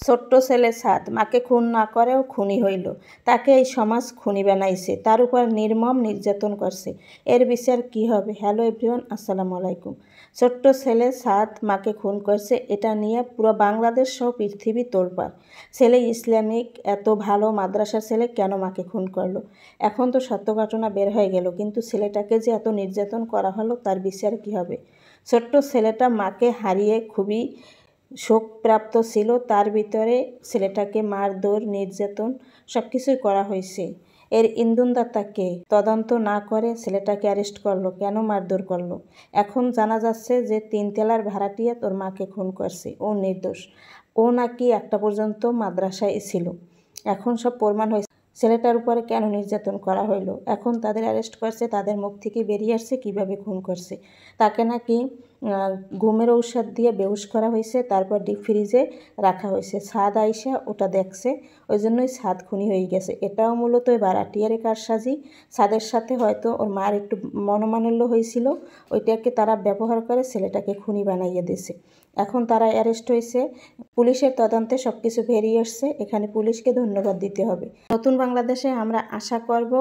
ছোট্ট ছেলে সাদ মাকে খুন না করেও খুনি হইল। তাকে এই সমাজ খুনি বানাইছে, তার উপর নির্মম নির্যাতন করছে। এর বিচার কি হবে? হ্যালো এভরিওয়ান, আসসালামু আলাইকুম। ছোট্ট ছেলে সাদ মাকে খুন করছে, এটা নিয়ে পুরো বাংলাদেশ সহ পৃথিবী তোলপাড়। ছেলে ইসলামিক এত ভালো মাদ্রাসার ছেলে কেন মাকে খুন করলো? এখন তো সত্য ঘটনা বের হয়ে গেল, কিন্তু ছেলেটাকে যে এত নির্যাতন করা হলো তার বিচার কি হবে? ছোট্ট ছেলেটা মাকে হারিয়ে খুবই শোকপ্রাপ্ত ছিল। তার ভিতরে ছেলেটাকে মারধর নির্যাতন সব কিছুই করা হয়েছে। এর ইন্ধনদাতাকে তদন্ত না করে ছেলেটাকে অ্যারেস্ট করলো, কেন মারধর করলো? এখন জানা যাচ্ছে যে 3 তলার ভাড়াটিয়া তোর মাকে খুন করছে, ও নির্দোষ। ও নাকি একটা পর্যন্ত মাদ্রাসায় ছিল। এখন সব প্রমাণ হয়েছে ছেলেটার উপরে কেন নির্যাতন করা হইলো। এখন তাদের অ্যারেস্ট করছে, তাদের মুখ থেকে বেরিয়ে আসছে কীভাবে খুন করছে। তাকে নাকি ঘুমের ঔষধ দিয়ে বেহুশ করা হয়েছে, তারপর ডিপ ফ্রিজে রাখা হয়েছে। ছাদ আইসা ওটা দেখছে, ওই জন্যই ছাদ খুনি হয়ে গেছে। এটাও মূলত ওই ভাড়াটিয়ারে কারসাজি। ছাদের সাথে হয়তো ওর মার একটু মনোমালিন্য হয়েছিল, ওইটাকে তারা ব্যবহার করে ছেলেটাকে খুনি বানাইয়ে দিয়েছে। এখন তারা অ্যারেস্ট হয়েছে, পুলিশের তদন্তে সব কিছু বেরিয়ে আসছে। এখানে পুলিশকে ধন্যবাদ দিতে হবে। নতুন বাংলাদেশে আমরা আশা করব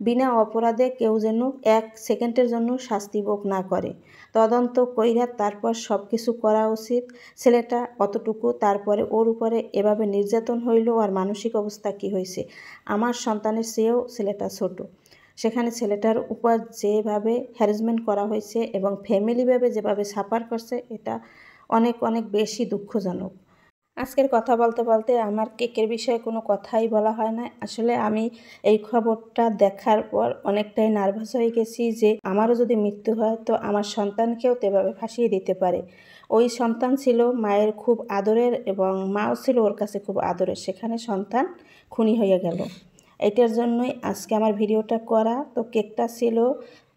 বিনা অপরাধে কেউ যেন 1 সেকেন্ডের জন্য শাস্তি ভোগ না করে। তদন্ত কইরা তারপর সব কিছু করা উচিত। ছেলেটা অতটুকু, তারপরে ওর উপরে এভাবে নির্যাতন হইল, আর মানসিক অবস্থা কি হয়েছে। আমার সন্তানের চেয়েও ছেলেটা ছোট, সেখানে ছেলেটার উপর যেভাবে হ্যারাসমেন্ট করা হয়েছে এবং ফ্যামিলিভাবে যেভাবে সাফার করছে, এটা অনেক অনেক বেশি দুঃখজনক। আজকের কথা বলতে বলতে আমার কেকের বিষয়ে কোনো কথাই বলা হয় না। আসলে আমি এই খবরটা দেখার পর অনেকটাই নার্ভাস হয়ে গেছি যে আমারও যদি মৃত্যু হয় তো আমার সন্তানকেও তো এভাবে ফাঁসিয়ে দিতে পারে। ওই সন্তান ছিল মায়ের খুব আদরের এবং মাও ছিল ওর কাছে খুব আদরের, সেখানে সন্তান খুনি হয়ে গেল। এটার জন্যই আজকে আমার ভিডিওটা করা। তো কেকটা ছিল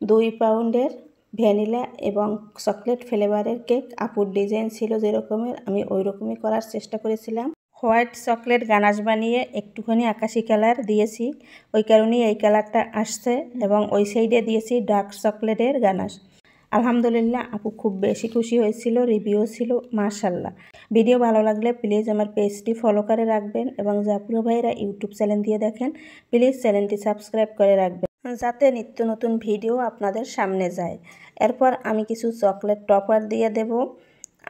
2 পাউন্ডের ভ্যানিলা এবং চকলেট ফ্লেভারের কেক। আপুর ডিজাইন ছিল যেরকমের, আমি ওই রকমই করার চেষ্টা করেছিলাম। হোয়াইট চকলেট গানাশ বানিয়ে একটুখানি আকাশি কালার দিয়েছি, ওই কারণেই এই কালারটা আসছে, এবং ওই সাইডে দিয়েছি ডার্ক চকলেটের গানাশ। আলহামদুলিল্লাহ, আপু খুব বেশি খুশি হয়েছিল, রিভিউ ছিল মাশাল্লাহ। ভিডিও ভালো লাগলে প্লিজ আমার পেজটি ফলো করে রাখবেন, এবং জাপুরো ভাইরা ইউটিউব চ্যানেল দিয়ে দেখেন প্লিজ চ্যানেলটি সাবস্ক্রাইব করে রাখবেন, যাতে নিত্য নতুন ভিডিও আপনাদের সামনে যায়। এরপর আমি কিছু চকলেট টপার দিয়ে দেব।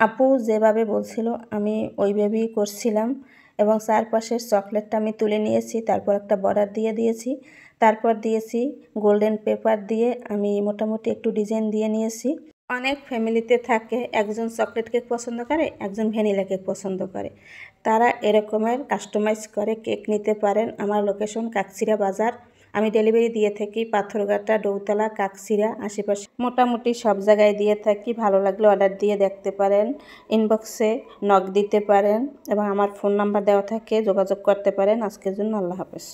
আপু যেভাবে বলছিল আমি ওইভাবেই করছিলাম, এবং চারপাশের চকলেটটা আমি তুলে নিয়েছি, তারপর একটা বর্ডার দিয়ে দিয়েছি, তারপর দিয়েছি গোল্ডেন পেপার দিয়ে আমি মোটামুটি একটু ডিজাইন দিয়ে নিয়েছি। অনেক ফ্যামিলিতে থাকে একজন চকলেট কেক পছন্দ করে, একজন ভ্যানিলা কেক পছন্দ করে, তারা এরকমের কাস্টমাইজ করে কেক নিতে পারেন। আমার লোকেশন কাকচিড়া বাজার, আমি ডেলিভারি দিয়ে থাকি পাথরঘাটা, ডৌতলা, কাকচিড়া, আশেপাশে মোটামুটি সব জায়গায় দিয়ে থাকি। ভালো লাগলে অর্ডার দিয়ে দেখতে পারেন, ইনবক্সে নক দিতে পারেন, এবং আমার ফোন নাম্বার দেওয়া থাকে, যোগাযোগ করতে পারেন। আজকের জন্য আল্লাহ হাফেজ।